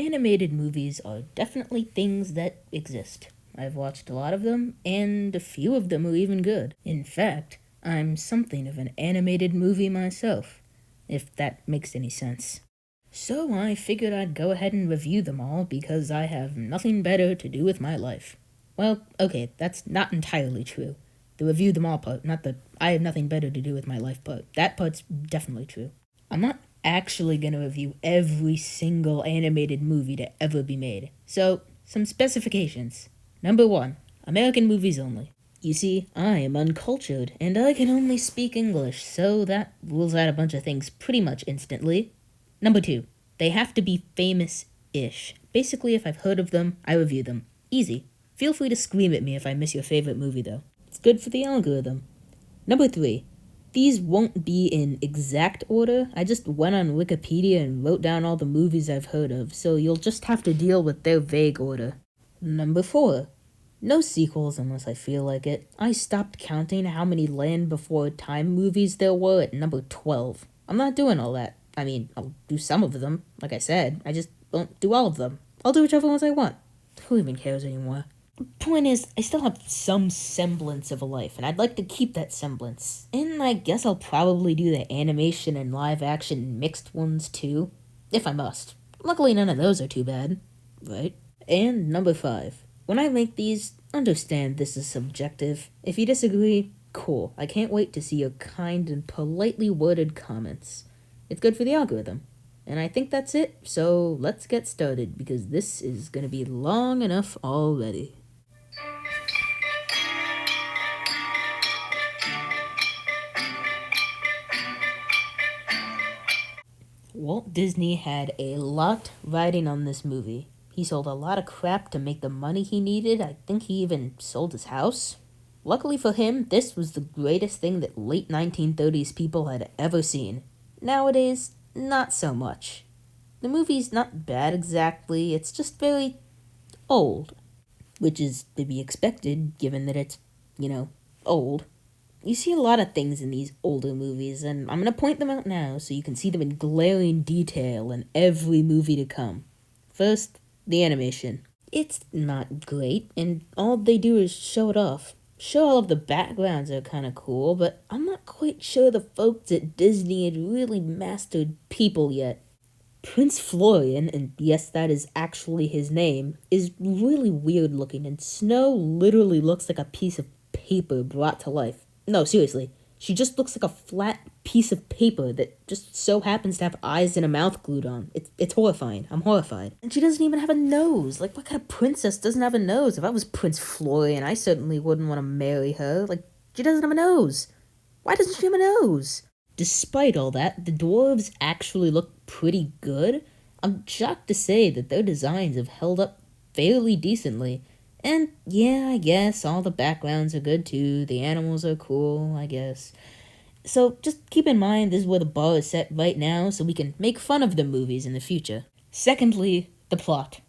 animated movies are definitely things that exist. I've watched a lot of them, and a few of them are even good. In fact, I'm something of an animated movie myself, if that makes any sense. So I figured I'd go ahead and review them all because I have nothing better to do with my life. Well, okay, that's not entirely true. The review them all part, not the I have nothing better to do with my life part. That part's definitely true. I'm not actually going to review every single animated movie to ever be made. So, some specifications. Number 1, American movies only. You see, I am uncultured, and I can only speak English, so that rules out a bunch of things pretty much instantly. Number 2, they have to be famous-ish. Basically, if I've heard of them, I review them. Easy. Feel free to scream at me if I miss your favorite movie, though. It's good for the algorithm. Number 3, these won't be in exact order. I just went on Wikipedia and wrote down all the movies I've heard of, so you'll just have to deal with their vague order. Number 4, no sequels unless I feel like it. I stopped counting how many Land Before Time movies there were at number 12. I'm not doing all that. I mean, I'll do some of them, like I said. I just won't do all of them. I'll do whichever ones I want. Who even cares anymore? Point is, I still have some semblance of a life, and I'd like to keep that semblance. And I guess I'll probably do the animation and live action mixed ones too, if I must. Luckily, none of those are too bad, right? And number 5, when I make these, understand this is subjective. If you disagree, cool. I can't wait to see your kind and politely worded comments. It's good for the algorithm. And I think that's it, so let's get started, because this is gonna be long enough already. Walt Disney had a lot riding on this movie. He sold a lot of crap to make the money he needed. I think he even sold his house. Luckily for him, this was the greatest thing that late 1930s people had ever seen. Nowadays, not so much. The movie's not bad exactly, it's just very old. Which is to be expected, given that it's, old. You see a lot of things in these older movies, and I'm going to point them out now so you can see them in glaring detail in every movie to come. First, the animation. It's not great, and all they do is show it off. Sure, all of the backgrounds are kind of cool, but I'm not quite sure the folks at Disney had really mastered people yet. Prince Florian, and yes, that is actually his name, is really weird looking, and Snow literally looks like a piece of paper brought to life. No, seriously. She just looks like a flat piece of paper that just so happens to have eyes and a mouth glued on. It's horrifying. I'm horrified. And she doesn't even have a nose. Like, what kind of princess doesn't have a nose? If I was Prince Florian, I certainly wouldn't want to marry her. Like, she doesn't have a nose. Why doesn't she have a nose? Despite all that, the dwarves actually look pretty good. I'm shocked to say that their designs have held up fairly decently. And yeah, I guess all the backgrounds are good too. The animals are cool, I guess. So just keep in mind this is where the bar is set right now so we can make fun of the movies in the future. Secondly, the plot.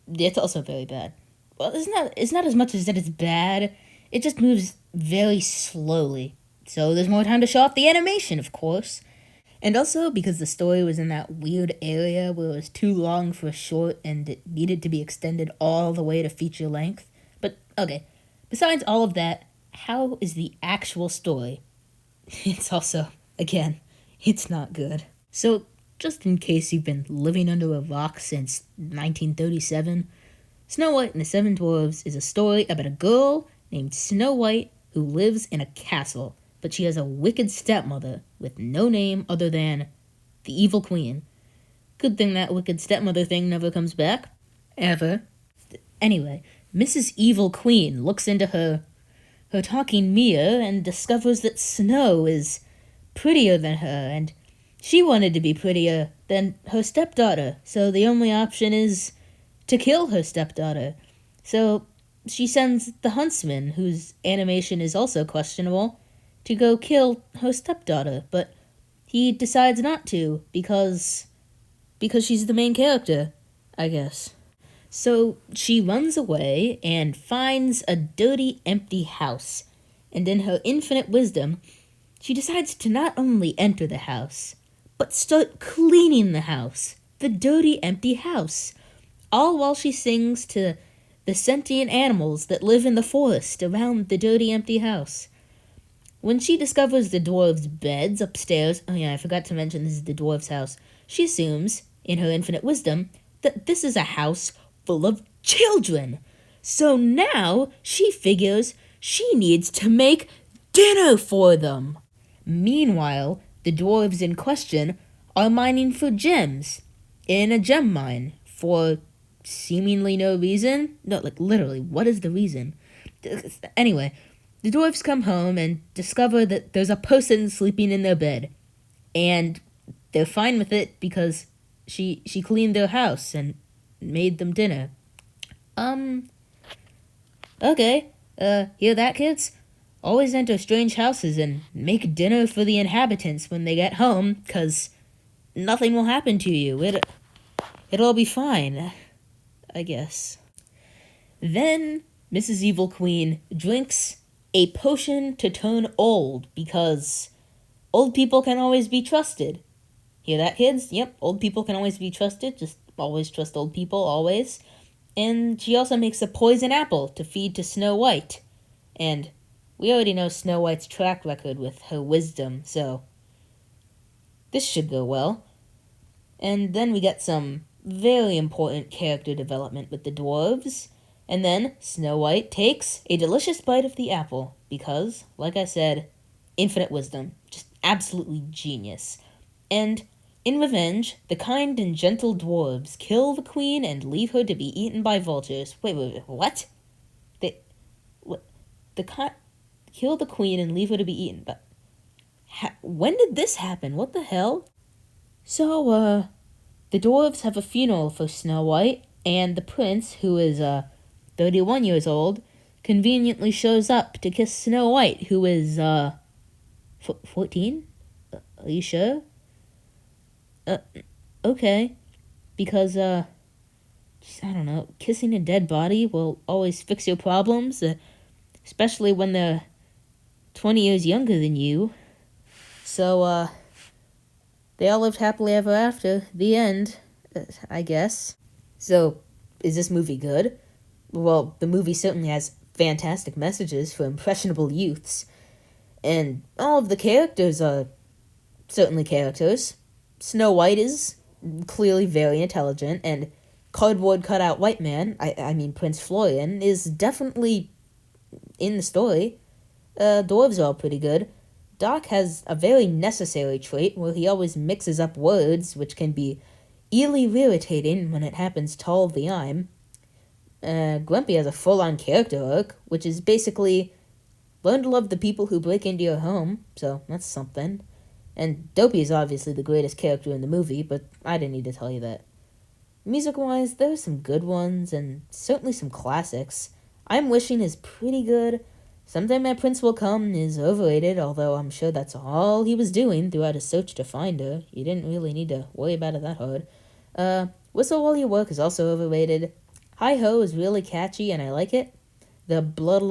It's also very bad. Well, it's not as much as that it's bad. It just moves very slowly. So there's more time to show off the animation, of course. And also because the story was in that weird area where it was too long for a short and it needed to be extended all the way to feature length. But, okay, besides all of that, how is the actual story? It's also, again, it's not good. So, just in case you've been living under a rock since 1937, Snow White and the Seven Dwarfs is a story about a girl named Snow White who lives in a castle. But she has a wicked stepmother with no name other than the Evil Queen. Good thing that wicked stepmother thing never comes back. Ever. Anyway, Mrs. Evil Queen looks into her talking mirror and discovers that Snow is prettier than her, and she wanted to be prettier than her stepdaughter, so the only option is to kill her stepdaughter. So she sends the huntsman, whose animation is also questionable, to go kill her stepdaughter, but he decides not to because she's the main character, I guess. So she runs away and finds a dirty, empty house, and in her infinite wisdom, she decides to not only enter the house, but start cleaning the house, the dirty, empty house. all while she sings to the sentient animals that live in the forest around the dirty, empty house. When she discovers the dwarves' beds upstairs, oh yeah, I forgot to mention this is the dwarves' house, she assumes, in her infinite wisdom, that this is a house full of children. So now she figures she needs to make dinner for them. Meanwhile, the dwarves in question are mining for gems in a gem mine for seemingly no reason. No, like literally, what is the reason? Anyway, the dwarves come home and discover that there's a person sleeping in their bed. And they're fine with it because she cleaned their house and made them dinner. Okay. Hear that, kids? Always enter strange houses and make dinner for the inhabitants when they get home, 'cause nothing will happen to you. It'll all be fine, I guess. Then Mrs. Evil Queen drinks a potion to turn old, because old people can always be trusted. Hear that, kids? Yep, old people can always be trusted. Just always trust old people, always. And she also makes a poison apple to feed to Snow White. And we already know Snow White's track record with her wisdom, so this should go well. And then we get some very important character development with the dwarves. And then Snow White takes a delicious bite of the apple because, like I said, infinite wisdom. Just absolutely genius. And in revenge, the kind and gentle dwarves kill the queen and leave her to be eaten by vultures. Wait, what? Kill the queen and leave her to be eaten. But when did this happen? What the hell? So, the dwarves have a funeral for Snow White, and the prince, who is 31 years old, conveniently shows up to kiss Snow White, who is 14? Are you sure? Okay. Because, I don't know, kissing a dead body will always fix your problems, especially when they're 20 years younger than you. So, they all lived happily ever after. The end, I guess. So, is this movie good? Well, the movie certainly has fantastic messages for impressionable youths. And all of the characters are certainly characters. Snow White is clearly very intelligent, and cardboard cutout white man, I mean Prince Florian, is definitely in the story. Dwarves are all pretty good. Doc has a very necessary trait where he always mixes up words, which can be eerily irritating when it happens to all the time. Grumpy has a full-on character arc, which is basically learn to love the people who break into your home, so that's something. And Dopey is obviously the greatest character in the movie, but I didn't need to tell you that. Music-wise, there are some good ones, and certainly some classics. I'm Wishing is pretty good. Someday My Prince Will Come is overrated, although I'm sure that's all he was doing throughout his search to find her. You didn't really need to worry about it that hard. Whistle While You Work is also overrated. Hi-Ho is really catchy, and I like it. The Blood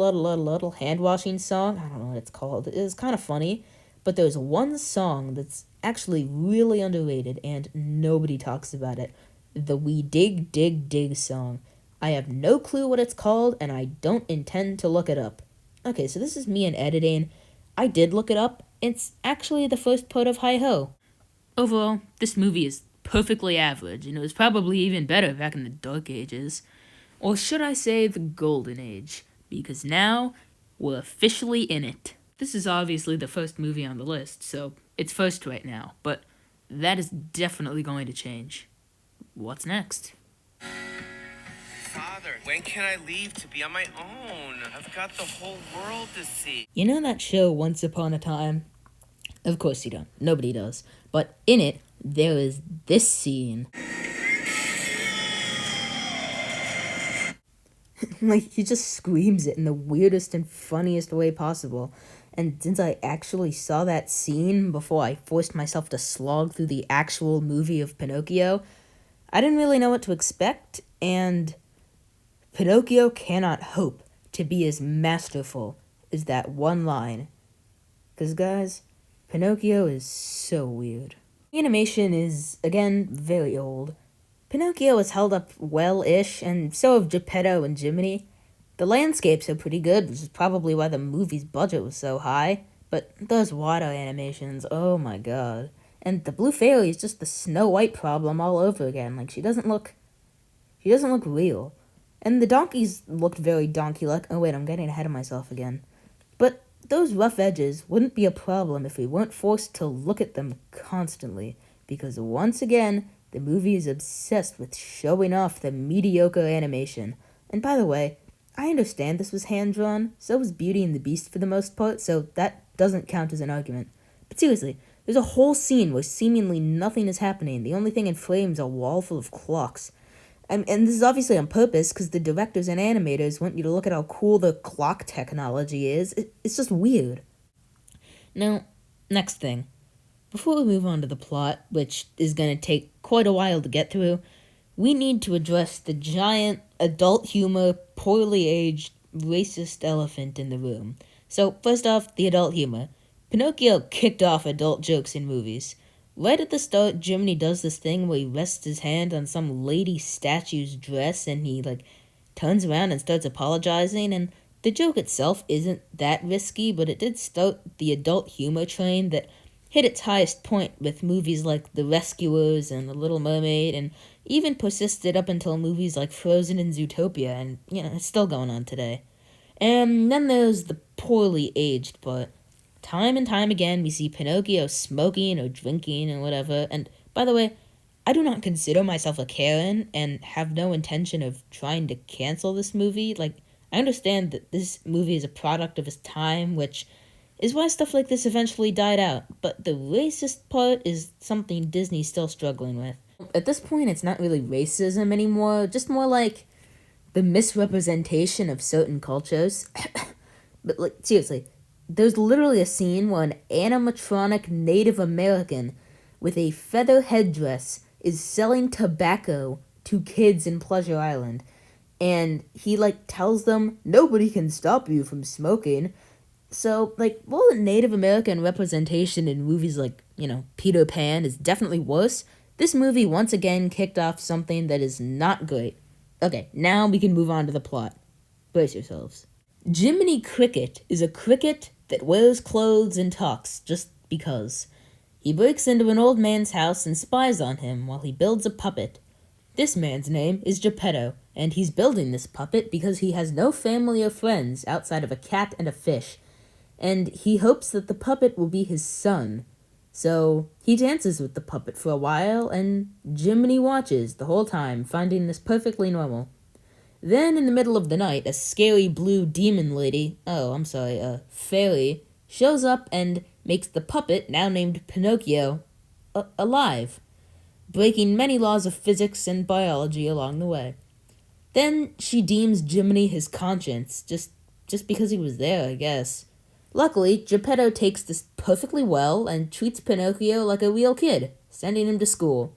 hand-washing song, I don't know what it's called, is kind of funny, but there's one song that's actually really underrated, and nobody talks about it. The We Dig, Dig, Dig song. I have no clue what it's called, and I don't intend to look it up. Okay, so this is me in editing. I did look it up. It's actually the first part of Hi-Ho. Overall, this movie is perfectly average, and it was probably even better back in the Dark Ages. Or should I say the Golden Age, because now we're officially in it. This is obviously the first movie on the list, so it's first right now, but that is definitely going to change. What's next? Father, when can I leave to be on my own? I've got the whole world to see. You know that show Once Upon a Time? Of course you don't. Nobody does. But in it, there is this scene. Like, he just screams it in the weirdest and funniest way possible. And since I actually saw that scene before I forced myself to slog through the actual movie of Pinocchio, I didn't really know what to expect, and Pinocchio cannot hope to be as masterful as that one line. Because, guys, Pinocchio is so weird. The animation is, again, very old. Pinocchio was held up well-ish, and so have Geppetto and Jiminy. The landscapes are pretty good, which is probably why the movie's budget was so high. But those water animations, oh my god. And the Blue Fairy is just the Snow White problem all over again. Like, she doesn't look real. And the donkeys looked very donkey-like. Oh wait, I'm getting ahead of myself again. But those rough edges wouldn't be a problem if we weren't forced to look at them constantly. Because once again, the movie is obsessed with showing off the mediocre animation. And by the way, I understand this was hand-drawn, so was Beauty and the Beast for the most part, so that doesn't count as an argument. But seriously, there's a whole scene where seemingly nothing is happening. The only thing in frame is a wall full of clocks. And this is obviously on purpose, because the directors and animators want you to look at how cool the clock technology is. It's just weird. Now, next thing. Before we move on to the plot, which is going to take quite a while to get through, we need to address the giant, adult humor, poorly aged, racist elephant in the room. So, first off, the adult humor. Pinocchio kicked off adult jokes in movies. Right at the start, Jiminy does this thing where he rests his hand on some lady statue's dress and he, turns around and starts apologizing, and the joke itself isn't that risky, but it did start the adult humor train that hit its highest point with movies like The Rescuers and The Little Mermaid, and even persisted up until movies like Frozen and Zootopia, and, it's still going on today. And then there's the poorly aged part. Time and time again, we see Pinocchio smoking or drinking and whatever, and by the way, I do not consider myself a Karen and have no intention of trying to cancel this movie. I understand that this movie is a product of its time, which is why stuff like this eventually died out, but the racist part is something Disney's still struggling with. At this point, it's not really racism anymore, just more like the misrepresentation of certain cultures. But, seriously, there's literally a scene where an animatronic Native American with a feather headdress is selling tobacco to kids in Pleasure Island. And he, tells them, nobody can stop you from smoking. So, while the Native American representation in movies like, Peter Pan is definitely worse, this movie once again kicked off something that is not great. Okay, now we can move on to the plot. Brace yourselves. Jiminy Cricket is a cricket that wears clothes and talks just because. He breaks into an old man's house and spies on him while he builds a puppet. This man's name is Geppetto, and he's building this puppet because he has no family or friends outside of a cat and a fish, and he hopes that the puppet will be his son. So he dances with the puppet for a while, and Jiminy watches the whole time, finding this perfectly normal. Then, in the middle of the night, a scary blue demon lady, fairy, shows up and makes the puppet, now named Pinocchio, alive, breaking many laws of physics and biology along the way. Then she deems Jiminy his conscience, just because he was there, I guess. Luckily, Geppetto takes this perfectly well and treats Pinocchio like a real kid, sending him to school.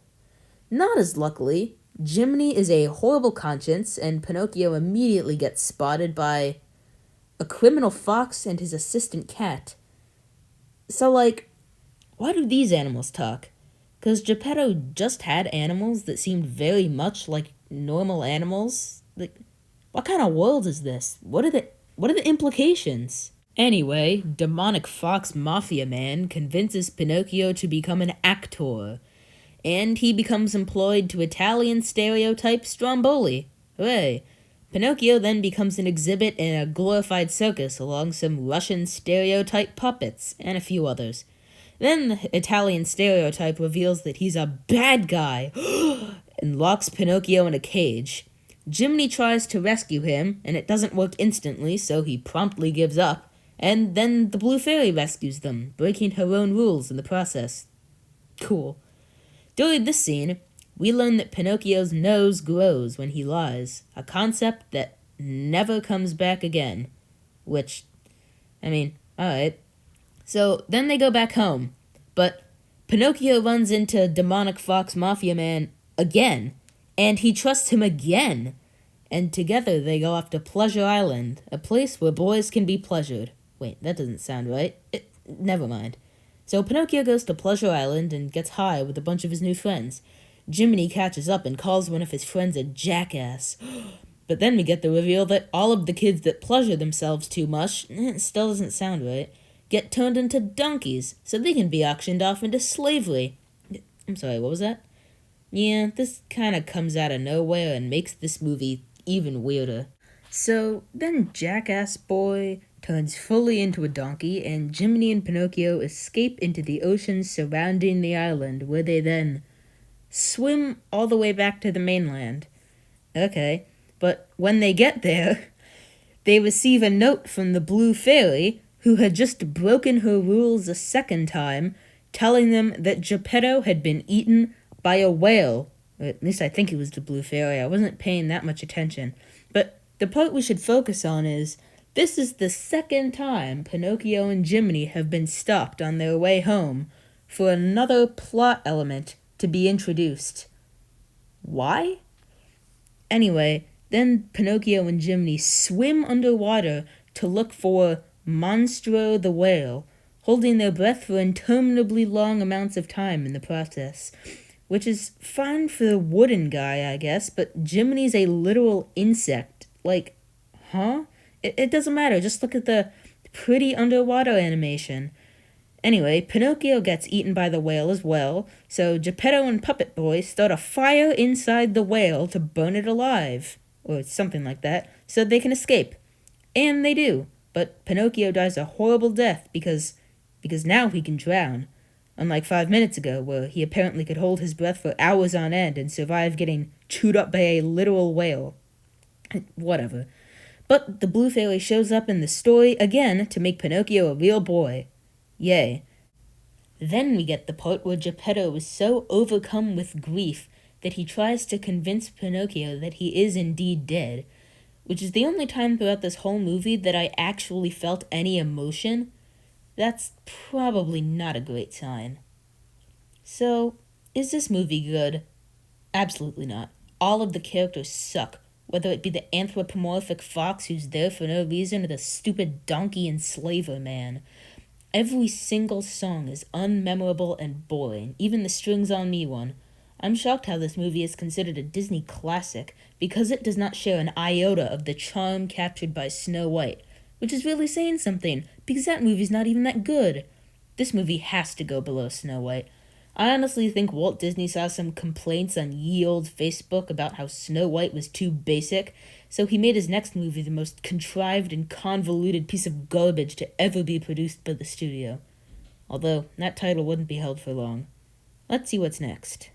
Not as luckily, Jiminy is a horrible conscience, and Pinocchio immediately gets spotted by a criminal fox and his assistant cat. So, why do these animals talk? Because Geppetto just had animals that seemed very much like normal animals. What kind of world is this? What are the implications? Anyway, demonic fox mafia man convinces Pinocchio to become an actor, and he becomes employed to Italian stereotype Stromboli. Hooray! Pinocchio then becomes an exhibit in a glorified circus along some Russian stereotype puppets, and a few others. Then the Italian stereotype reveals that he's a bad guy, and locks Pinocchio in a cage. Jiminy tries to rescue him, and it doesn't work instantly, so he promptly gives up, and then the Blue Fairy rescues them, breaking her own rules in the process. Cool. During this scene, we learn that Pinocchio's nose grows when he lies, a concept that never comes back again. Which, alright. So, then they go back home, but Pinocchio runs into demonic fox mafia man again, and he trusts him again, and together they go off to Pleasure Island, a place where boys can be pleasured. Wait, that doesn't sound right. Never mind. So Pinocchio goes to Pleasure Island and gets high with a bunch of his new friends. Jiminy catches up and calls one of his friends a jackass. But then we get the reveal that all of the kids that pleasure themselves too much, it still doesn't sound right, get turned into donkeys so they can be auctioned off into slavery. I'm sorry, what was that? Yeah, this kind of comes out of nowhere and makes this movie even weirder. So then Jackass Boy turns fully into a donkey, and Jiminy and Pinocchio escape into the ocean surrounding the island, where they then swim all the way back to the mainland. Okay, but when they get there, they receive a note from the Blue Fairy, who had just broken her rules a second time, telling them that Geppetto had been eaten by a whale. Or at least I think it was the Blue Fairy. I wasn't paying that much attention. But the part we should focus on is this is the second time Pinocchio and Jiminy have been stopped on their way home for another plot element to be introduced. Why? Anyway, then Pinocchio and Jiminy swim underwater to look for Monstro the whale, holding their breath for interminably long amounts of time in the process. Which is fine for the wooden guy, I guess, but Jiminy's a literal insect. Like, huh? It doesn't matter, just look at the pretty underwater animation. Anyway, Pinocchio gets eaten by the whale as well, so Geppetto and Puppet Boy start a fire inside the whale to burn it alive, or something like that, so they can escape. And they do, but Pinocchio dies a horrible death because now he can drown. Unlike 5 minutes ago, where he apparently could hold his breath for hours on end and survive getting chewed up by a literal whale. Whatever. But the Blue Fairy shows up in the story again to make Pinocchio a real boy. Yay. Then we get the part where Geppetto is so overcome with grief that he tries to convince Pinocchio that he is indeed dead, which is the only time throughout this whole movie that I actually felt any emotion. That's probably not a great sign. So, is this movie good? Absolutely not. All of the characters suck, whether it be the anthropomorphic fox who's there for no reason or the stupid donkey enslaver man. Every single song is unmemorable and boring, even the Strings on Me one. I'm shocked how this movie is considered a Disney classic because it does not share an iota of the charm captured by Snow White, which is really saying something, because that movie's not even that good. This movie has to go below Snow White. I honestly think Walt Disney saw some complaints on ye olde Facebook about how Snow White was too basic, so he made his next movie the most contrived and convoluted piece of garbage to ever be produced by the studio. Although, that title wouldn't be held for long. Let's see what's next.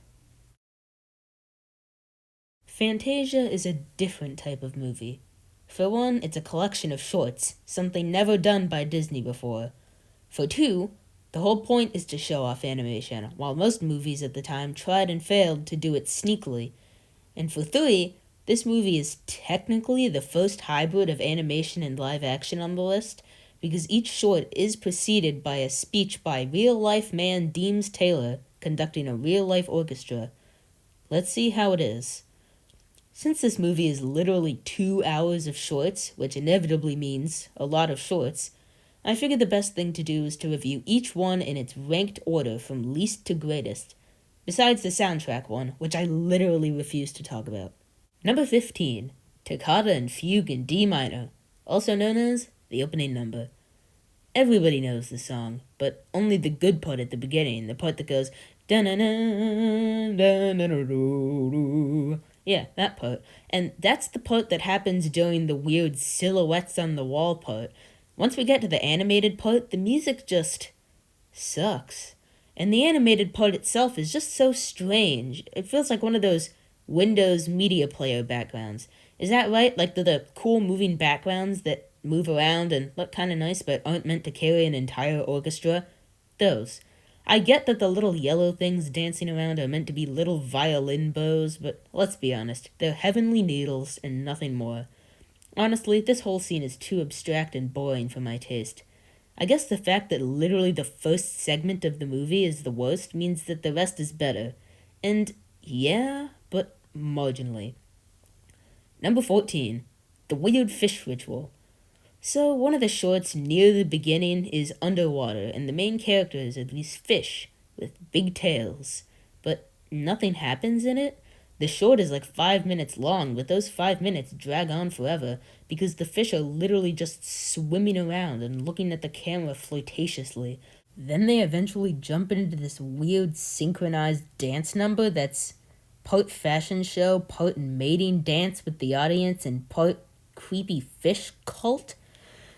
Fantasia is a different type of movie. For one, it's a collection of shorts, something never done by Disney before. For two, the whole point is to show off animation, while most movies at the time tried and failed to do it sneakily. And for three, this movie is technically the first hybrid of animation and live action on the list, because each short is preceded by a speech by real-life man Deems Taylor conducting a real-life orchestra. Let's see how it is. Since this movie is literally 2 hours of shorts, which inevitably means a lot of shorts, I figured the best thing to do is to review each one in its ranked order from least to greatest, besides the soundtrack one, which I literally refuse to talk about. Number 15, Toccata and Fugue in D minor, also known as the opening number. Everybody knows the song, but only the good part at the beginning, the part that goes da-na-na, da-na-na-do-do. Yeah, that part. And that's the part that happens during the weird silhouettes on the wall part. Once we get to the animated part, the music just sucks. And the animated part itself is just so strange. It feels like one of those Windows Media Player backgrounds. Is that right? Like the cool moving backgrounds that move around and look kind of nice but aren't meant to carry an entire orchestra? Those. I get that the little yellow things dancing around are meant to be little violin bows, but let's be honest, they're heavenly needles and nothing more. Honestly, this whole scene is too abstract and boring for my taste. I guess the fact that literally the first segment of the movie is the worst means that the rest is better. And yeah, but marginally. Number 14, The Weird Fish Ritual. So, one of the shorts near the beginning is underwater, and the main characters are these fish with big tails. But nothing happens in it. The short is like 5 minutes long, but those 5 minutes drag on forever because the fish are literally just swimming around and looking at the camera flirtatiously. Then they eventually jump into this weird synchronized dance number that's part fashion show, part mating dance with the audience, and part creepy fish cult.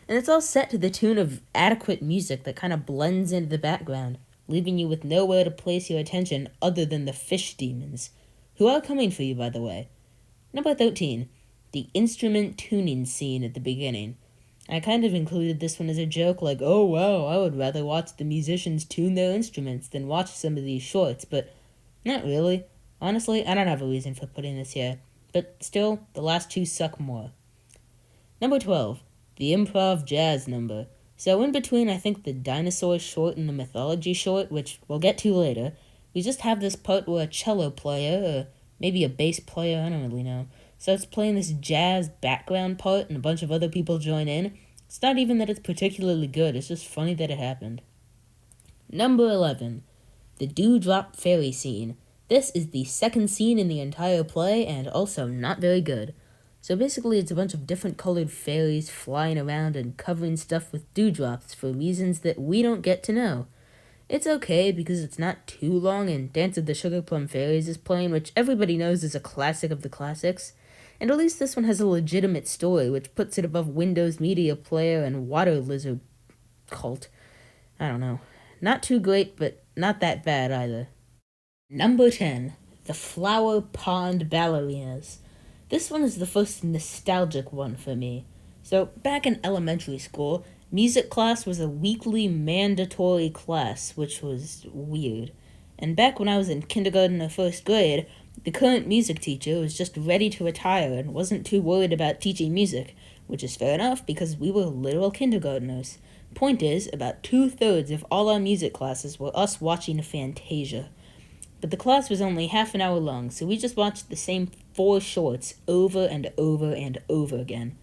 And it's all set to the tune of adequate music that kind of blends into the background, leaving you with nowhere to place your attention other than the fish demons, who are coming for you, by the way. Number 13, the instrument tuning scene at the beginning. I kind of included this one as a joke, like, oh wow, I would rather watch the musicians tune their instruments than watch some of these shorts, but not really. Honestly, I don't have a reason for putting this here, but still, the last two suck more. Number 12, the improv jazz number. So in between, I think, the dinosaur short and the mythology short, which we'll get to later, we just have this part where a cello player, or maybe a bass player, I don't really know, starts playing this jazz background part and a bunch of other people join in. It's not even that it's particularly good, it's just funny that it happened. Number 11, the Dewdrop Fairy scene. This is the second scene in the entire play and also not very good. So basically it's a bunch of different colored fairies flying around and covering stuff with dewdrops for reasons that we don't get to know. It's okay because it's not too long and Dance of the Sugar Plum Fairies is playing, which everybody knows is a classic of the classics. And at least this one has a legitimate story, which puts it above Windows Media Player and Water Lizard Cult. I don't know. Not too great, but not that bad either. Number 10, the Flower Pond Ballerinas. This one is the first nostalgic one for me. So, back in elementary school, music class was a weekly mandatory class, which was weird. And back when I was in kindergarten or first grade, the current music teacher was just ready to retire and wasn't too worried about teaching music, which is fair enough because we were literal kindergartners. Point is, about 2/3 of all our music classes were us watching Fantasia. But the class was only half an hour long, so we just watched the same 4 shorts over and over and over again.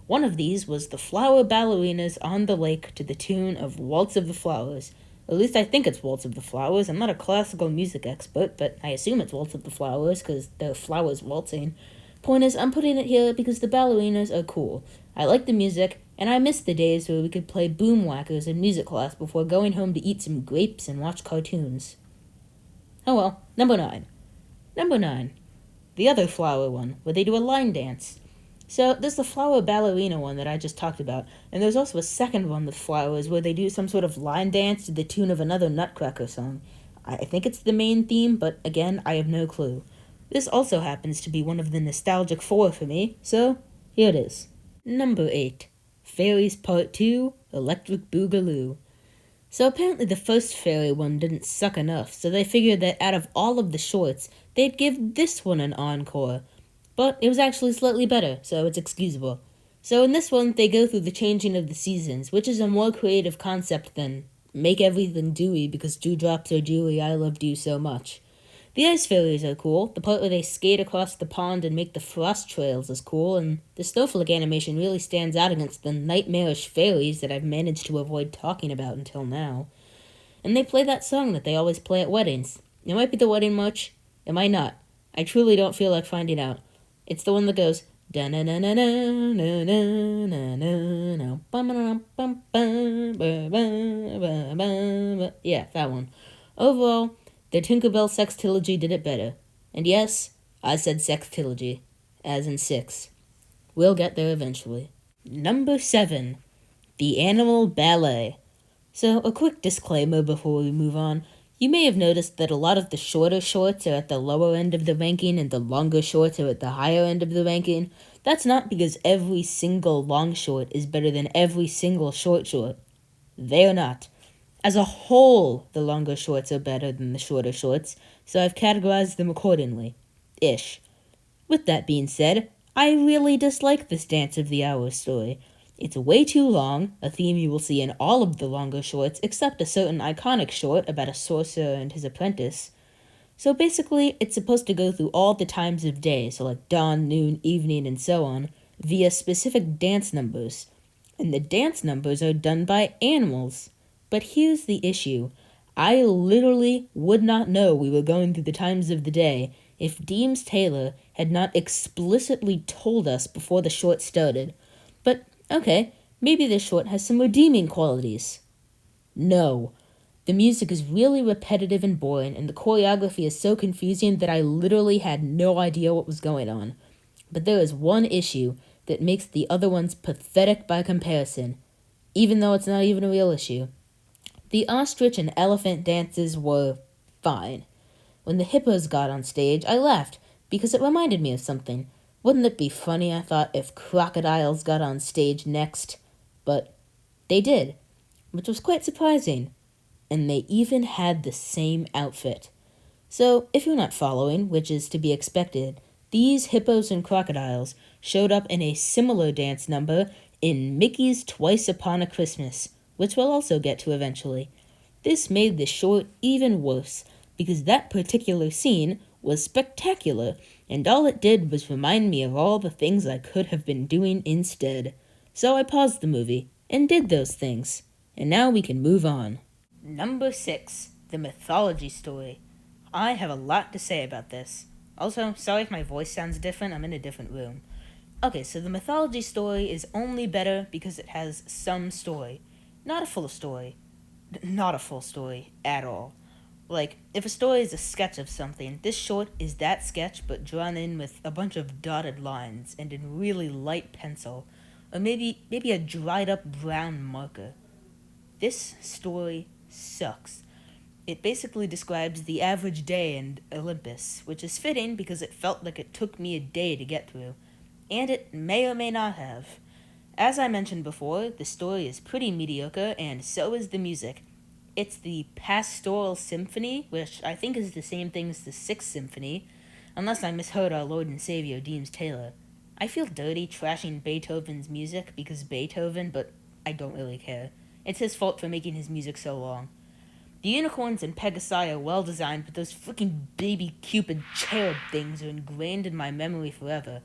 One of these was the Flower Ballerinas on the Lake to the tune of Waltz of the Flowers. At least I think it's Waltz of the Flowers. I'm not a classical music expert, but I assume it's Waltz of the Flowers because there are flowers waltzing. Point is, I'm putting it here because the ballerinas are cool. I like the music, and I miss the days where we could play boom whackers in music class before going home to eat some grapes and watch cartoons. Oh well, number 9. Number 9. The other flower one, where they do a line dance. So, there's the flower ballerina one that I just talked about, and there's also a second one with flowers where they do some sort of line dance to the tune of another Nutcracker song. I think it's the main theme, but again, I have no clue. This also happens to be one of the nostalgic 4 for me, so here it is. Number 8. Fairies Part 2, Electric Boogaloo. So apparently the first fairy one didn't suck enough, so they figured that out of all of the shorts, they'd give this one an encore. But it was actually slightly better, so it's excusable. So in this one, they go through the changing of the seasons, which is a more creative concept than make everything dewy because dewdrops are dewy, I love dew so much. The ice fairies are cool, the part where they skate across the pond and make the frost trails is cool, and the snowflake animation really stands out against the nightmarish fairies that I've managed to avoid talking about until now. And they play that song that they always play at weddings. It might be the wedding march, it might not. I truly don't feel like finding out. It's the one that goes da na na na na na na na na na. Yeah, that one. Overall, the Tinkerbell Sextilogy did it better. And yes, I said sextilogy, as in 6. We'll get there eventually. Number 7. The Animal Ballet. So, a quick disclaimer before we move on. You may have noticed that a lot of the shorter shorts are at the lower end of the ranking and the longer shorts are at the higher end of the ranking. That's not because every single long short is better than every single short short. They are not. As a whole, the longer shorts are better than the shorter shorts, so I've categorized them accordingly. Ish. With that being said, I really dislike this Dance of the Hour story. It's way too long, a theme you will see in all of the longer shorts except a certain iconic short about a sorcerer and his apprentice. So basically, it's supposed to go through all the times of day, so like dawn, noon, evening, and so on, via specific dance numbers. And the dance numbers are done by animals. But here's the issue. I literally would not know we were going through the times of the day if Deems Taylor had not explicitly told us before the short started. But, okay, maybe this short has some redeeming qualities. No. The music is really repetitive and boring, and the choreography is so confusing that I literally had no idea what was going on. But there is one issue that makes the other ones pathetic by comparison, even though it's not even a real issue. The ostrich and elephant dances were fine. When the hippos got on stage, I laughed because it reminded me of something. Wouldn't it be funny, I thought, if crocodiles got on stage next? But they did, which was quite surprising. And they even had the same outfit. So, if you're not following, which is to be expected, these hippos and crocodiles showed up in a similar dance number in Mickey's Twice Upon a Christmas, which we'll also get to eventually. This made the short even worse, because that particular scene was spectacular, and all it did was remind me of all the things I could have been doing instead. So I paused the movie, and did those things. And now we can move on. Number 6, the mythology story. I have a lot to say about this. Also, sorry if my voice sounds different, I'm in a different room. Okay, so the mythology story is only better because it has some story. Not a full story. Not a full story at all. Like, if a story is a sketch of something, this short is that sketch but drawn in with a bunch of dotted lines and in really light pencil. Or maybe a dried up brown marker. This story sucks. It basically describes the average day in Olympus, which is fitting because it felt like it took me a day to get through. And it may or may not have. As I mentioned before, the story is pretty mediocre, and so is the music. It's the Pastoral Symphony, which I think is the same thing as the Sixth Symphony, unless I misheard our Lord and Savior Deems Taylor. I feel dirty trashing Beethoven's music because Beethoven, but I don't really care. It's his fault for making his music so long. The unicorns and Pegasi are well designed, but those freaking baby Cupid cherub things are ingrained in my memory forever.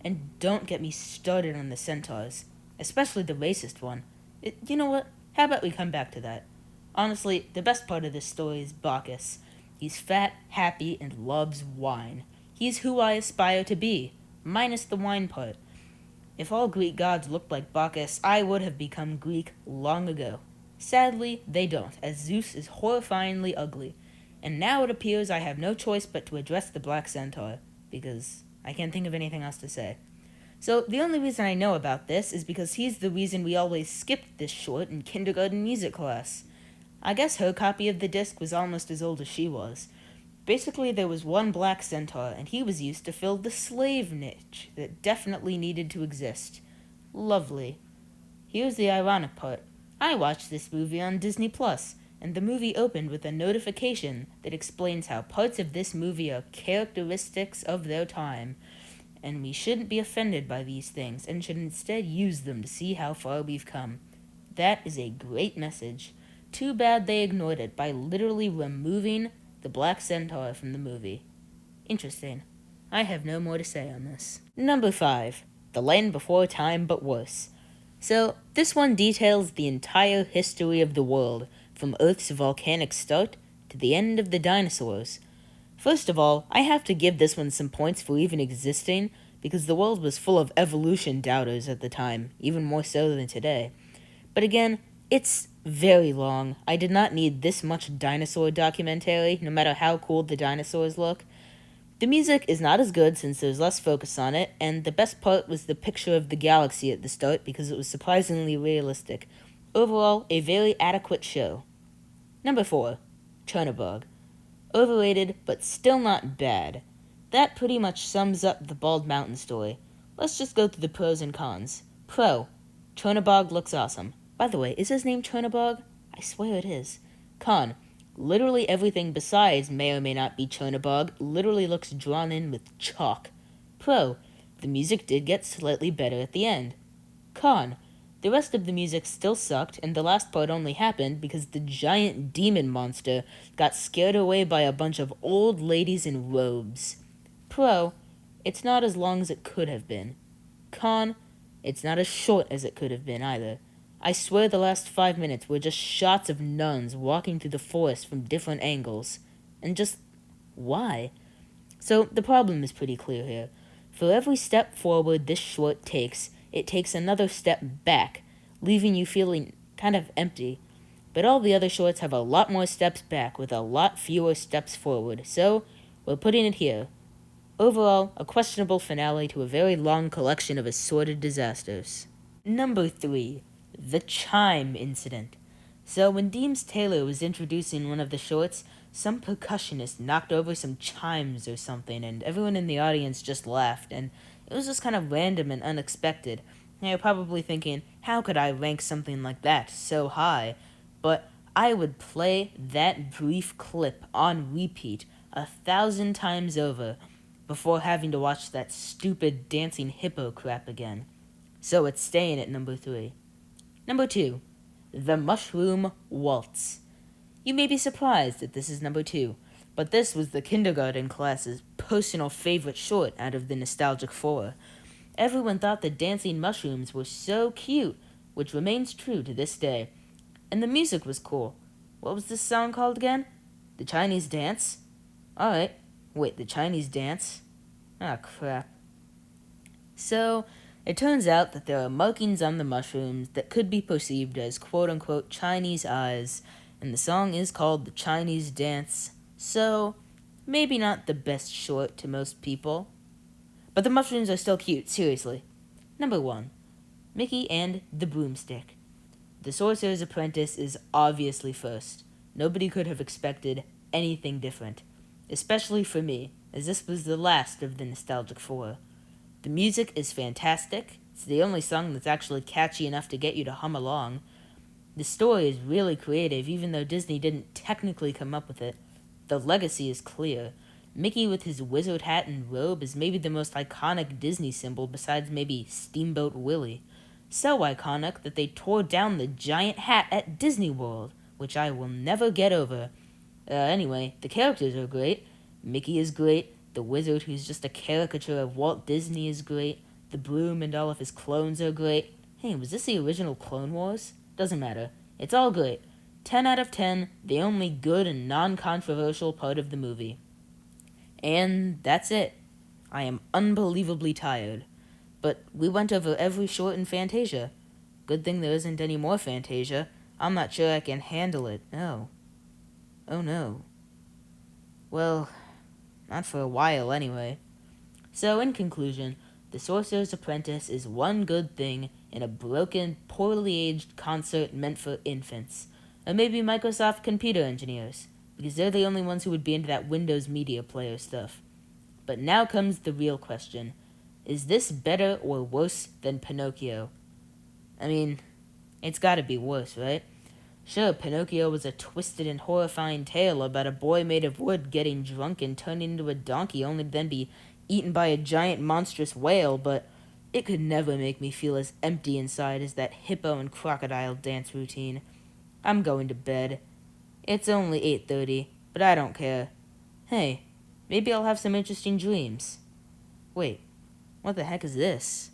And don't get me started on the centaurs, especially the racist one. You know what? How about we come back to that? Honestly, the best part of this story is Bacchus. He's fat, happy, and loves wine. He's who I aspire to be, minus the wine part. If all Greek gods looked like Bacchus, I would have become Greek long ago. Sadly, they don't, as Zeus is horrifyingly ugly. And now it appears I have no choice but to address the Black Centaur, because I can't think of anything else to say. So the only reason I know about this is because he's the reason we always skipped this short in kindergarten music class. I guess her copy of the disc was almost as old as she was. Basically, there was one Black Centaur, and he was used to fill the slave niche that definitely needed to exist. Lovely. Here's the ironic part. I watched this movie on Disney Plus, and the movie opened with a notification that explains how parts of this movie are characteristics of their time, and we shouldn't be offended by these things and should instead use them to see how far we've come. That is a great message. Too bad they ignored it by literally removing the Black Centaur from the movie. Interesting. I have no more to say on this. Number 5. The Land Before Time But Worse. So, this one details the entire history of the world, from Earth's volcanic start to the end of the dinosaurs. First of all, I have to give this one some points for even existing, because the world was full of evolution doubters at the time, even more so than today. But again, it's very long. I did not need this much dinosaur documentary, no matter how cool the dinosaurs look. The music is not as good since there's less focus on it, and the best part was the picture of the galaxy at the start because it was surprisingly realistic. Overall, a very adequate show. Number 4. Chernobog. Overrated, but still not bad. That pretty much sums up the Bald Mountain story. Let's just go through the pros and cons. Pro. Chernobog looks awesome. By the way, is his name Chernobog? I swear it is. Con. Literally everything besides may or may not be Chernobog literally looks drawn in with chalk. Pro. The music did get slightly better at the end. Con. The rest of the music still sucked, and the last part only happened because the giant demon monster got scared away by a bunch of old ladies in robes. Pro. It's not as long as it could have been. Con. It's not as short as it could have been either. I swear the last 5 minutes were just shots of nuns walking through the forest from different angles. And just why? So the problem is pretty clear here. For every step forward this short takes, it takes another step back, leaving you feeling kind of empty. But all the other shorts have a lot more steps back with a lot fewer steps forward, so we're putting it here. Overall, a questionable finale to a very long collection of assorted disasters. Number 3. The Chime Incident. So when Deems Taylor was introducing one of the shorts, some percussionist knocked over some chimes or something, and everyone in the audience just laughed, and it was just kind of random and unexpected. And you're probably thinking, how could I rank something like that so high? But I would play that brief clip on repeat 1,000 times over before having to watch that stupid dancing hippo crap again. So it's staying at number 3. Number 2. The Mushroom Waltz. You may be surprised that this is number 2, but this was the kindergarten class's personal favorite short out of the nostalgic 4. Everyone thought the dancing mushrooms were so cute, which remains true to this day. And the music was cool. What was this song called again? The Chinese Dance? Alright. Wait, the Chinese Dance? Ah, crap. So, it turns out that there are markings on the mushrooms that could be perceived as quote-unquote Chinese eyes, and the song is called The Chinese Dance, so maybe not the best short to most people. But the mushrooms are still cute, seriously. Number 1. Mickey and the Broomstick. The Sorcerer's Apprentice is obviously first. Nobody could have expected anything different, especially for me, as this was the last of the nostalgic 4. The music is fantastic. It's the only song that's actually catchy enough to get you to hum along. The story is really creative, even though Disney didn't technically come up with it. The legacy is clear. Mickey with his wizard hat and robe is maybe the most iconic Disney symbol besides maybe Steamboat Willie. So iconic that they tore down the giant hat at Disney World, which I will never get over. Anyway, the characters are great. Mickey is great. The wizard, who's just a caricature of Walt Disney, is great. The broom and all of his clones are great. Hey, was this the original Clone Wars? Doesn't matter. It's all great. 10 out of 10, the only good and non-controversial part of the movie. And that's it. I am unbelievably tired. But we went over every short in Fantasia. Good thing there isn't any more Fantasia. I'm not sure I can handle it. Oh. Oh no. Well, not for a while anyway. So in conclusion, The Sorcerer's Apprentice is one good thing in a broken, poorly aged concert meant for infants. Or maybe Microsoft computer engineers, because they're the only ones who would be into that Windows Media Player stuff. But now comes the real question. Is this better or worse than Pinocchio? I mean, it's gotta be worse, right? Sure, Pinocchio was a twisted and horrifying tale about a boy made of wood getting drunk and turning into a donkey only to then be eaten by a giant monstrous whale, but it could never make me feel as empty inside as that hippo and crocodile dance routine. I'm going to bed. It's only 8:30, but I don't care. Hey, maybe I'll have some interesting dreams. Wait, what the heck is this?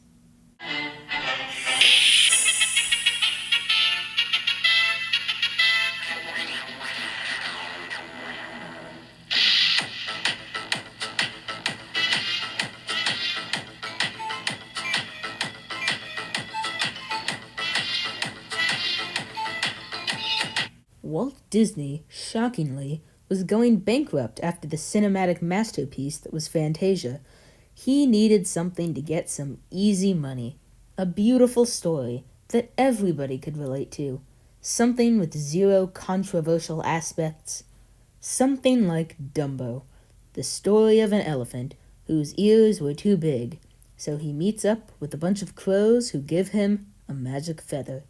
Walt Disney, shockingly, was going bankrupt after the cinematic masterpiece that was Fantasia. He needed something to get some easy money. A beautiful story that everybody could relate to. Something with zero controversial aspects. Something like Dumbo, the story of an elephant whose ears were too big, so he meets up with a bunch of crows who give him a magic feather.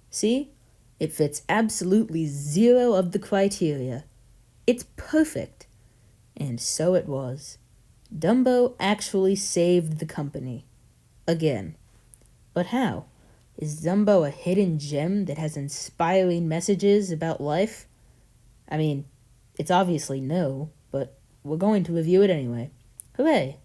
See? It fits absolutely zero of the criteria. It's perfect. And so it was. Dumbo actually saved the company. Again. But how? Is Dumbo a hidden gem that has inspiring messages about life? I mean, it's obviously no, but we're going to review it anyway. Hooray!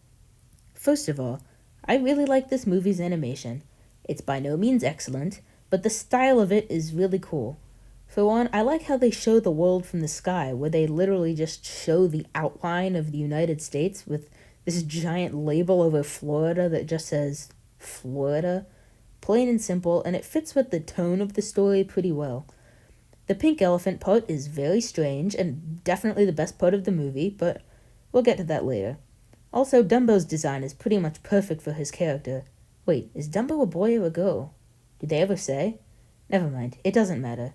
First of all, I really like this movie's animation. It's by no means excellent, but the style of it is really cool. For one, I like how they show the world from the sky, where they literally just show the outline of the United States with this giant label over Florida that just says Florida. Plain and simple, and it fits with the tone of the story pretty well. The pink elephant part is very strange and definitely the best part of the movie, but we'll get to that later. Also, Dumbo's design is pretty much perfect for his character. Wait, is Dumbo a boy or a girl? Did they ever say? Never mind, it doesn't matter.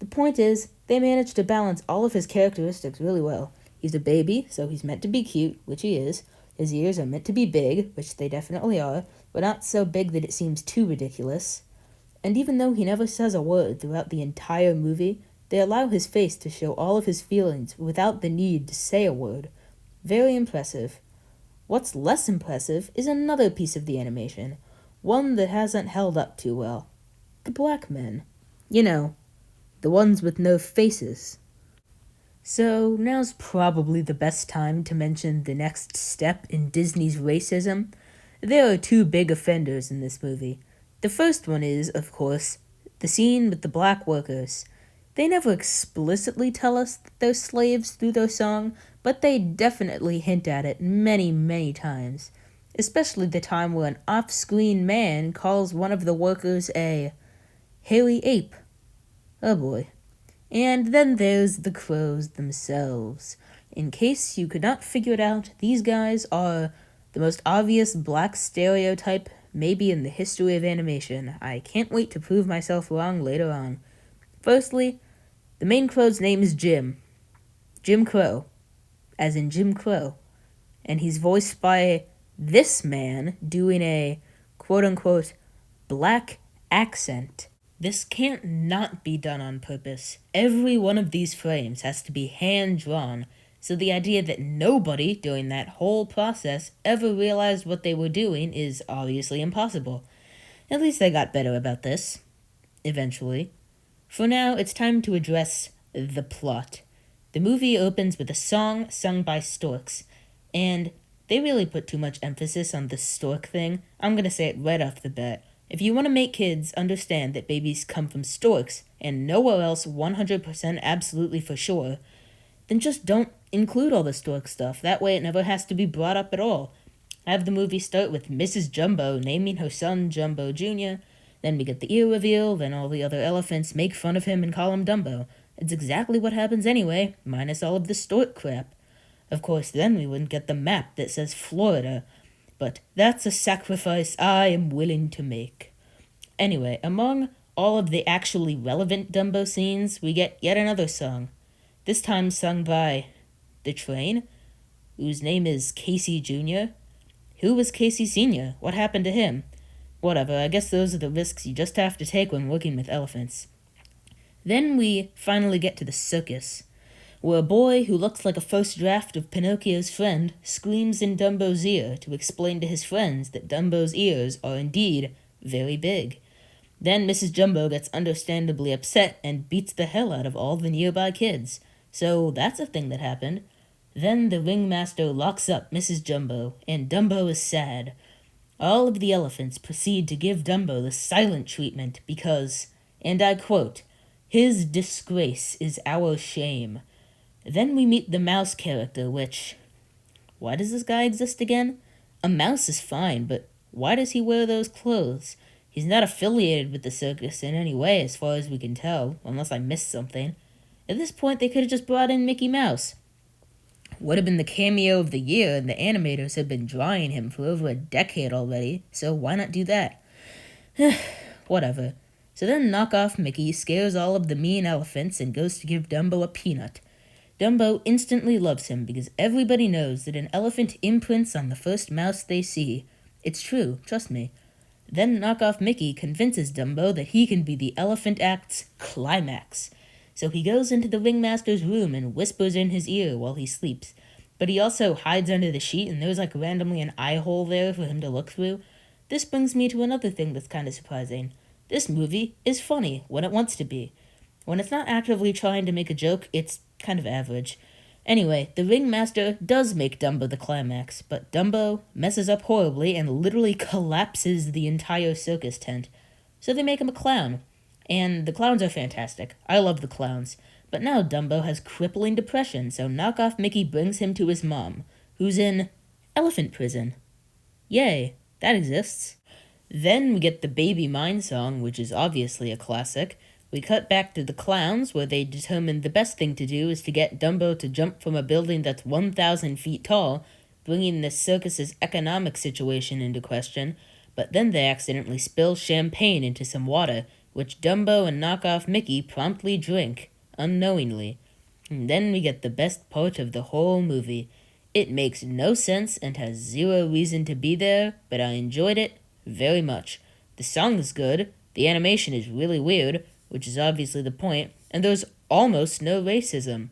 The point is, they managed to balance all of his characteristics really well. He's a baby, so he's meant to be cute, which he is. His ears are meant to be big, which they definitely are, but not so big that it seems too ridiculous. And even though he never says a word throughout the entire movie, they allow his face to show all of his feelings without the need to say a word. Very impressive. What's less impressive is another piece of the animation, one that hasn't held up too well. The black men. You know, the ones with no faces. So now's probably the best time to mention the next step in Disney's racism. There are two big offenders in this movie. The first one is, of course, the scene with the black workers. They never explicitly tell us that they're slaves through their song, but they definitely hint at it many, many times. Especially the time where an off-screen man calls one of the workers a hairy ape. Oh boy. And then there's the crows themselves. In case you could not figure it out, these guys are the most obvious black stereotype maybe in the history of animation. I can't wait to prove myself wrong later on. Firstly, the main crow's name is Jim. Jim Crow. As in Jim Crow. And he's voiced by this man doing a quote-unquote black accent. This can't not be done on purpose. Every one of these frames has to be hand-drawn, so the idea that nobody during that whole process ever realized what they were doing is obviously impossible. At least they got better about this. Eventually. For now, it's time to address the plot. The movie opens with a song sung by storks, and they really put too much emphasis on the stork thing. I'm gonna say it right off the bat. If you want to make kids understand that babies come from storks, and nowhere else 100% absolutely for sure, then just don't include all the stork stuff. That way it never has to be brought up at all. Have the movie start with Mrs. Jumbo naming her son Jumbo Jr., then we get the ear reveal, then all the other elephants make fun of him and call him Dumbo. It's exactly what happens anyway, minus all of the stork crap. Of course, then we wouldn't get the map that says Florida, but that's a sacrifice I am willing to make. Anyway, among all of the actually relevant Dumbo scenes, we get yet another song. This time sung by the train, whose name is Casey Jr. Who was Casey Sr.? What happened to him? Whatever, I guess those are the risks you just have to take when working with elephants. Then we finally get to the circus, where a boy who looks like a first draft of Pinocchio's friend screams in Dumbo's ear to explain to his friends that Dumbo's ears are indeed very big. Then Mrs. Jumbo gets understandably upset and beats the hell out of all the nearby kids. So that's a thing that happened. Then the ringmaster locks up Mrs. Jumbo, and Dumbo is sad. All of the elephants proceed to give Dumbo the silent treatment because, and I quote, "His disgrace is our shame." Then we meet the mouse character, which... why does this guy exist again? A mouse is fine, but why does he wear those clothes? He's not affiliated with the circus in any way as far as we can tell, unless I missed something. At this point, they could have just brought in Mickey Mouse. Would have been the cameo of the year, and the animators have been drawing him for over a decade already, so why not do that? Whatever. So then Knockoff Mickey scares all of the mean elephants and goes to give Dumbo a peanut. Dumbo instantly loves him because everybody knows that an elephant imprints on the first mouse they see. It's true, trust me. Then Knockoff Mickey convinces Dumbo that he can be the elephant act's climax. So he goes into the ringmaster's room and whispers in his ear while he sleeps. But he also hides under the sheet and there's like randomly an eye hole there for him to look through. This brings me to another thing that's kind of surprising. This movie is funny when it wants to be. When it's not actively trying to make a joke, it's kind of average. Anyway, the ringmaster does make Dumbo the climax, but Dumbo messes up horribly and literally collapses the entire circus tent. so they make him a clown. And the clowns are fantastic. I love the clowns. But now Dumbo has crippling depression, so knockoff Mickey brings him to his mom, who's in elephant prison. Yay, that exists. Then we get the Baby Mine song, which is obviously a classic. We cut back to the clowns, where they determine the best thing to do is to get Dumbo to jump from a building that's 1,000 feet tall, bringing the circus's economic situation into question, but then they accidentally spill champagne into some water, which Dumbo and knockoff Mickey promptly drink, unknowingly. And then we get the best part of the whole movie. It makes no sense and has zero reason to be there, but I enjoyed it very much. The song is good, the animation is really weird, which is obviously the point, and there's almost no racism.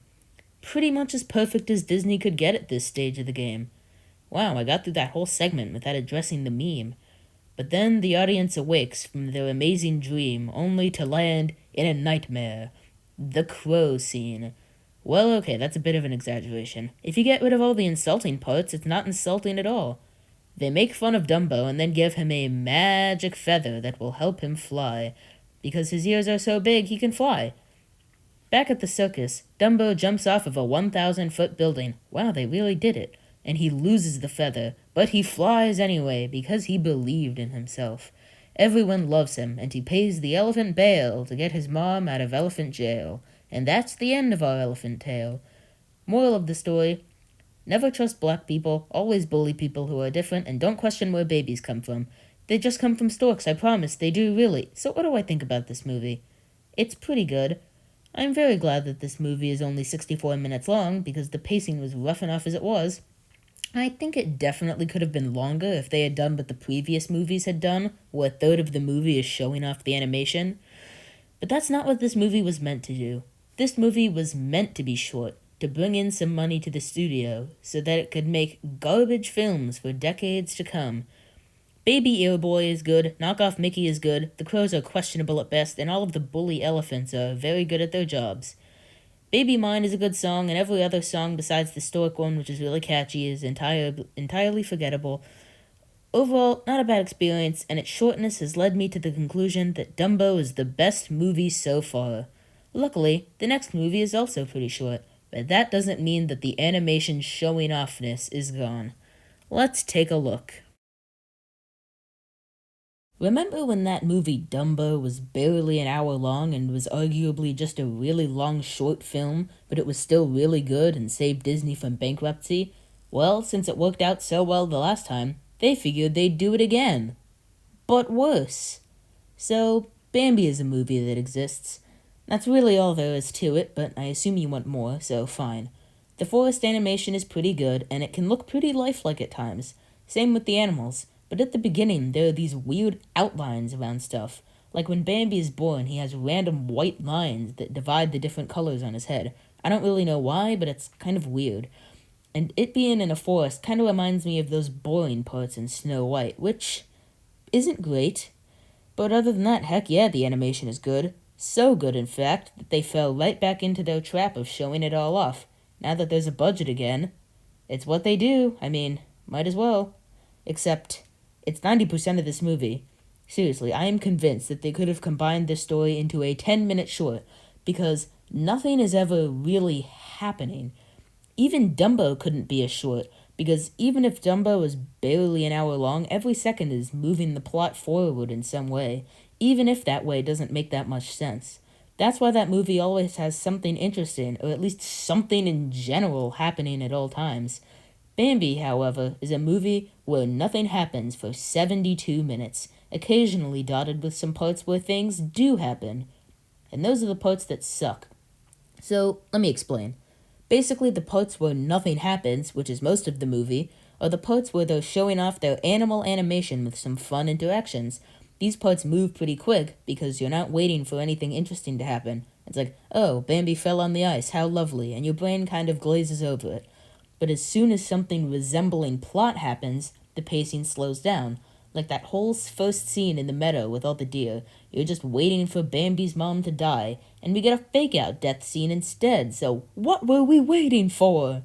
Pretty much as perfect as Disney could get at this stage of the game. Wow, I got through that whole segment without addressing the meme. But then the audience awakes from their amazing dream, only to land in a nightmare. The crow scene. Well, okay, that's a bit of an exaggeration. If you get rid of all the insulting parts, it's not insulting at all. They make fun of Dumbo and then give him a magic feather that will help him fly. Because his ears are so big, he can fly. Back at the circus, Dumbo jumps off of a 1,000-foot building. Wow, they really did it. And he loses the feather, but he flies anyway because he believed in himself. Everyone loves him, and he pays the elephant bail to get his mom out of elephant jail. And that's the end of our elephant tale. Moral of the story: never trust black people, always bully people who are different, and don't question where babies come from. They just come from storks, I promise, they do really. So what do I think about this movie? It's pretty good. I'm very glad that this movie is only 64 minutes long, because the pacing was rough enough as it was. I think it definitely could have been longer if they had done what the previous movies had done, where a third of the movie is showing off the animation. But that's not what this movie was meant to do. This movie was meant to be short, to bring in some money to the studio, so that it could make garbage films for decades to come. Baby Earboy is good, Knockoff Mickey is good, the crows are questionable at best, and all of the bully elephants are very good at their jobs. Baby Mine is a good song, and every other song besides the Stork one, which is really catchy, is entirely forgettable. Overall, not a bad experience, and its shortness has led me to the conclusion that Dumbo is the best movie so far. Luckily, the next movie is also pretty short, but that doesn't mean that the animation showing offness is gone. Let's take a look. Remember when that movie Dumbo was barely an hour long and was arguably just a really long short film, but it was still really good and saved Disney from bankruptcy? Well, since it worked out so well the last time, they figured they'd do it again. But worse. So, Bambi is a movie that exists. That's really all there is to it, but I assume you want more, so fine. The forest animation is pretty good, and it can look pretty lifelike at times. Same with the animals. But at the beginning, there are these weird outlines around stuff. Like when Bambi is born, he has random white lines that divide the different colors on his head. I don't really know why, but it's kind of weird. And it being in a forest kind of reminds me of those boring parts in Snow White, which isn't great. But other than that, heck yeah, the animation is good. So good, in fact, that they fell right back into their trap of showing it all off. Now that there's a budget again, it's what they do. I mean, might as well. Except, it's 90% of this movie. Seriously, I am convinced that they could have combined this story into a 10-minute short, because nothing is ever really happening. Even Dumbo couldn't be a short, because even if Dumbo is barely an hour long, every second is moving the plot forward in some way, even if that way doesn't make that much sense. That's why that movie always has something interesting, or at least something in general happening at all times. Bambi, however, is a movie where nothing happens for 72 minutes, occasionally dotted with some parts where things do happen. And those are the parts that suck. So, let me explain. Basically, the parts where nothing happens, which is most of the movie, are the parts where they're showing off their animal animation with some fun interactions. These parts move pretty quick, because you're not waiting for anything interesting to happen. It's like, oh, Bambi fell on the ice, how lovely, and your brain kind of glazes over it. But as soon as something resembling plot happens, the pacing slows down. Like that whole first scene in the meadow with all the deer. You're just waiting for Bambi's mom to die, and we get a fake-out death scene instead, so what were we waiting for?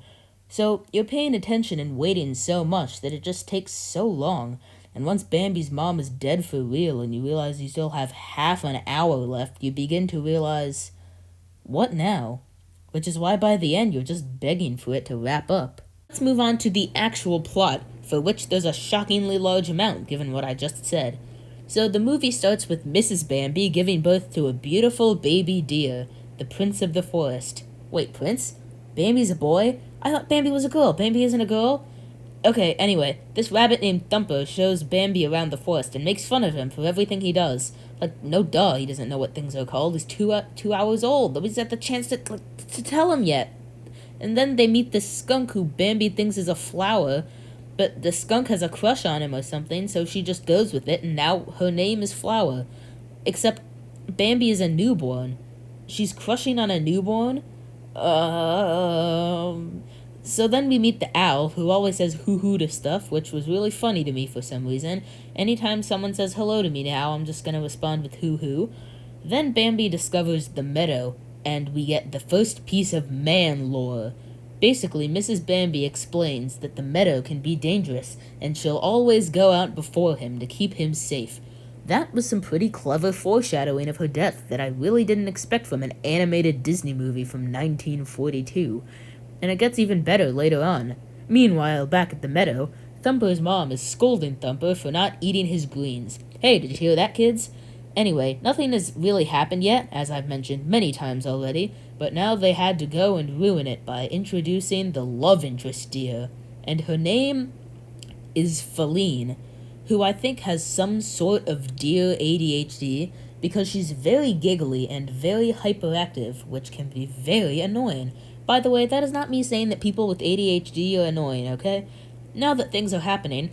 So you're paying attention and waiting so much that it just takes so long, And once Bambi's mom is dead for real and you realize you still have half an hour left, you begin to realize, what now? Which is why by the end you're just begging for it to wrap up. Let's move on to the actual plot, for which there's a shockingly large amount given what I just said. So the movie starts with Mrs. Bambi giving birth to a beautiful baby deer, the Prince of the Forest. Wait, Prince? Bambi's a boy? I thought Bambi was a girl. Bambi isn't a girl? Okay, anyway, this rabbit named Thumper shows Bambi around the forest and makes fun of him for everything he does. Like, no duh, he doesn't know what things are called. He's 2 hours old. Nobody's had the chance to tell him yet. And then they meet this skunk who Bambi thinks is a flower, but the skunk has a crush on him or something, so she just goes with it, and now her name is Flower. Except Bambi is a newborn. She's crushing on a newborn? So then we meet the owl, who always says hoo-hoo to stuff, which was really funny to me for some reason. Anytime someone says hello to me now, I'm just gonna respond with hoo-hoo. Then Bambi discovers the meadow, and we get the first piece of man lore. Basically, Mrs. Bambi explains that the meadow can be dangerous, and she'll always go out before him to keep him safe. That was some pretty clever foreshadowing of her death that I really didn't expect from an animated Disney movie from 1942. And it gets even better later on. Meanwhile, back at the meadow, Thumper's mom is scolding Thumper for not eating his greens. Hey, did you hear that, kids? Anyway, nothing has really happened yet, as I've mentioned many times already, but now they had to go and ruin it by introducing the love interest deer. And her name is Feline, who I think has some sort of deer ADHD, because she's very giggly and very hyperactive, which can be very annoying. By the way, that is not me saying that people with ADHD are annoying, okay? Now that things are happening,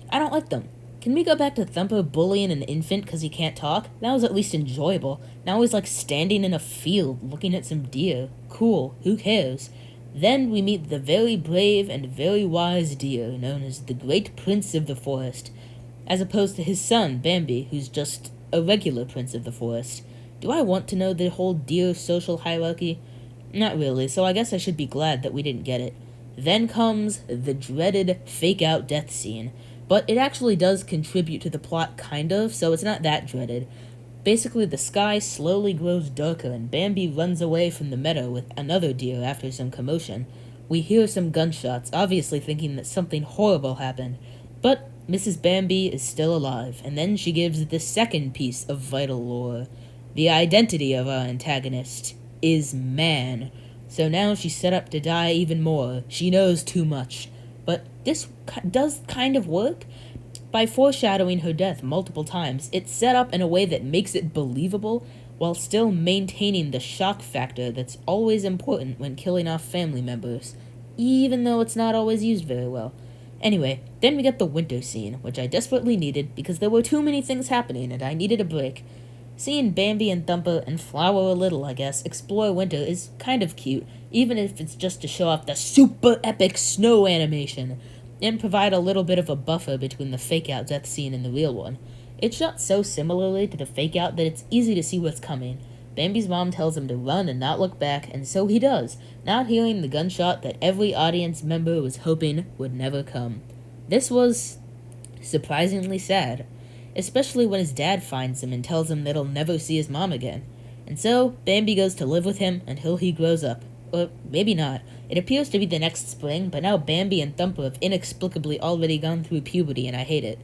I don't like them. Can we go back to Thumper bullying an infant because he can't talk? That was at least enjoyable. Now he's like standing in a field looking at some deer. Cool, who cares? Then we meet the very brave and very wise deer known as the Great Prince of the Forest, as opposed to his son, Bambi, who's just a regular Prince of the Forest. Do I want to know the whole deer social hierarchy? Not really, so I guess I should be glad that we didn't get it. Then comes the dreaded fake-out death scene, but it actually does contribute to the plot kind of, so it's not that dreaded. Basically, the sky slowly grows darker and Bambi runs away from the meadow with another deer after some commotion. We hear some gunshots, obviously thinking that something horrible happened, but Mrs. Bambi is still alive, and then she gives the second piece of vital lore. The identity of our antagonist is man. So now she's set up to die even more. She knows too much. But this does kind of work. By foreshadowing her death multiple times, it's set up in a way that makes it believable, while still maintaining the shock factor that's always important when killing off family members, even though it's not always used very well. Anyway, then we get the winter scene, which I desperately needed because there were too many things happening and I needed a break. Seeing Bambi and Thumper and Flower a little, I guess, explore winter is kind of cute, even if it's just to show off the super epic snow animation, and provide a little bit of a buffer between the fake-out death scene and the real one. It's shot so similarly to the fake-out that it's easy to see what's coming. Bambi's mom tells him to run and not look back, and so he does, not hearing the gunshot that every audience member was hoping would never come. This was surprisingly sad, especially when his dad finds him and tells him that he'll never see his mom again. And so, Bambi goes to live with him until he grows up. Or maybe not. It appears to be the next spring, but now Bambi and Thumper have inexplicably already gone through puberty and I hate it.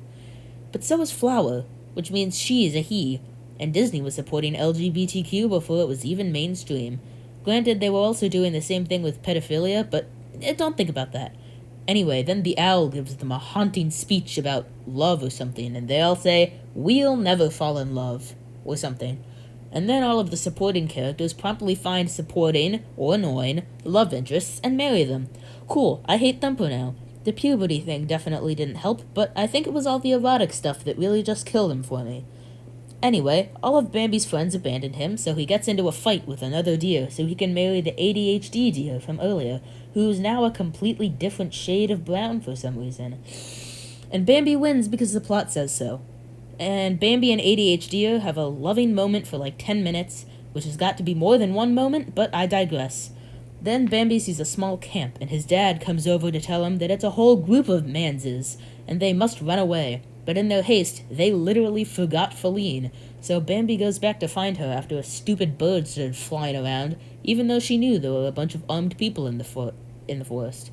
But so is Flower, which means she is a he, and Disney was supporting LGBTQ before it was even mainstream. Granted, they were also doing the same thing with pedophilia, but don't think about that. Anyway, then the owl gives them a haunting speech about love or something, and they all say, "We'll never fall in love," or something. And then all of the supporting characters promptly find supporting, or annoying, love interests and marry them. Cool, I hate Thumper now. The puberty thing definitely didn't help, but I think it was all the erotic stuff that really just killed him for me. Anyway, all of Bambi's friends abandon him, so he gets into a fight with another deer so he can marry the ADHD deer from earlier, who's now a completely different shade of brown for some reason. And Bambi wins because the plot says so. And Bambi and ADHD have a loving moment for like 10 minutes, which has got to be more than one moment, but I digress. Then Bambi sees a small camp, and his dad comes over to tell him that it's a whole group of manses, and they must run away. but in their haste, they literally forgot Feline, so Bambi goes back to find her after a stupid bird started flying around, even though she knew there were a bunch of armed people in the forest.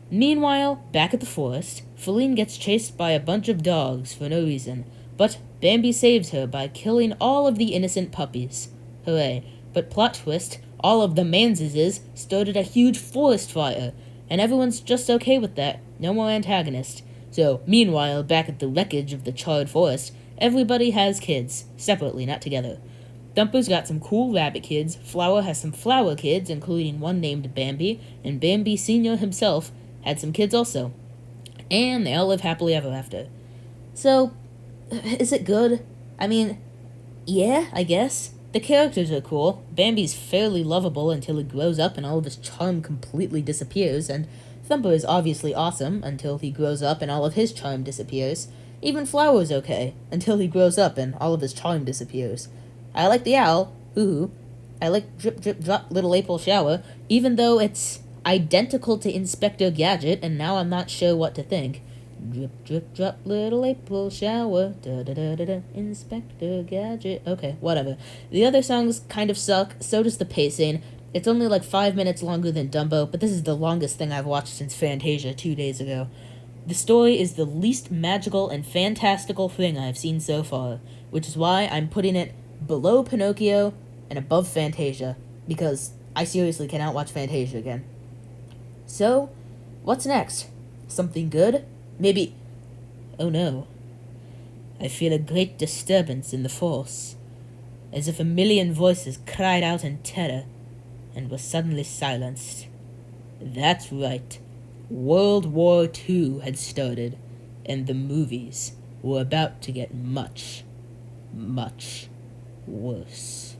Meanwhile, back at the forest, Feline gets chased by a bunch of dogs for no reason, but Bambi saves her by killing all of the innocent puppies. Hooray. But plot twist, all of the Manses started a huge forest fire, and everyone's just okay with that. No more antagonist. So, meanwhile, back at the wreckage of the charred forest, everybody has kids, separately, not together. Thumper's got some cool rabbit kids, Flower has some flower kids, including one named Bambi, and Bambi Sr. himself had some kids also. And they all live happily ever after. So, is it good? I mean, yeah, I guess. The characters are cool. Bambi's fairly lovable until he grows up and all of his charm completely disappears, and Thumper is obviously awesome until he grows up and all of his charm disappears. Even Flower's okay, until he grows up and all of his charm disappears. I like the owl, hoo-hoo. I like Drip Drip Drop Little April Shower, even though it's identical to Inspector Gadget, and now I'm not sure what to think. Drip, drip, drop, little April shower. Da da da da da. Inspector Gadget. Okay, whatever. The other songs kind of suck, so does the pacing. It's only like 5 minutes longer than Dumbo, but this is the longest thing I've watched since Fantasia 2 days ago. The story is the least magical and fantastical thing I've seen so far, which is why I'm putting it below Pinocchio and above Fantasia, because I seriously cannot watch Fantasia again. So, what's next? Something good? Maybe... Oh no. I feel a great disturbance in the force, as if a million voices cried out in terror and were suddenly silenced. That's right. World War II had started, and the movies were about to get much, much worse.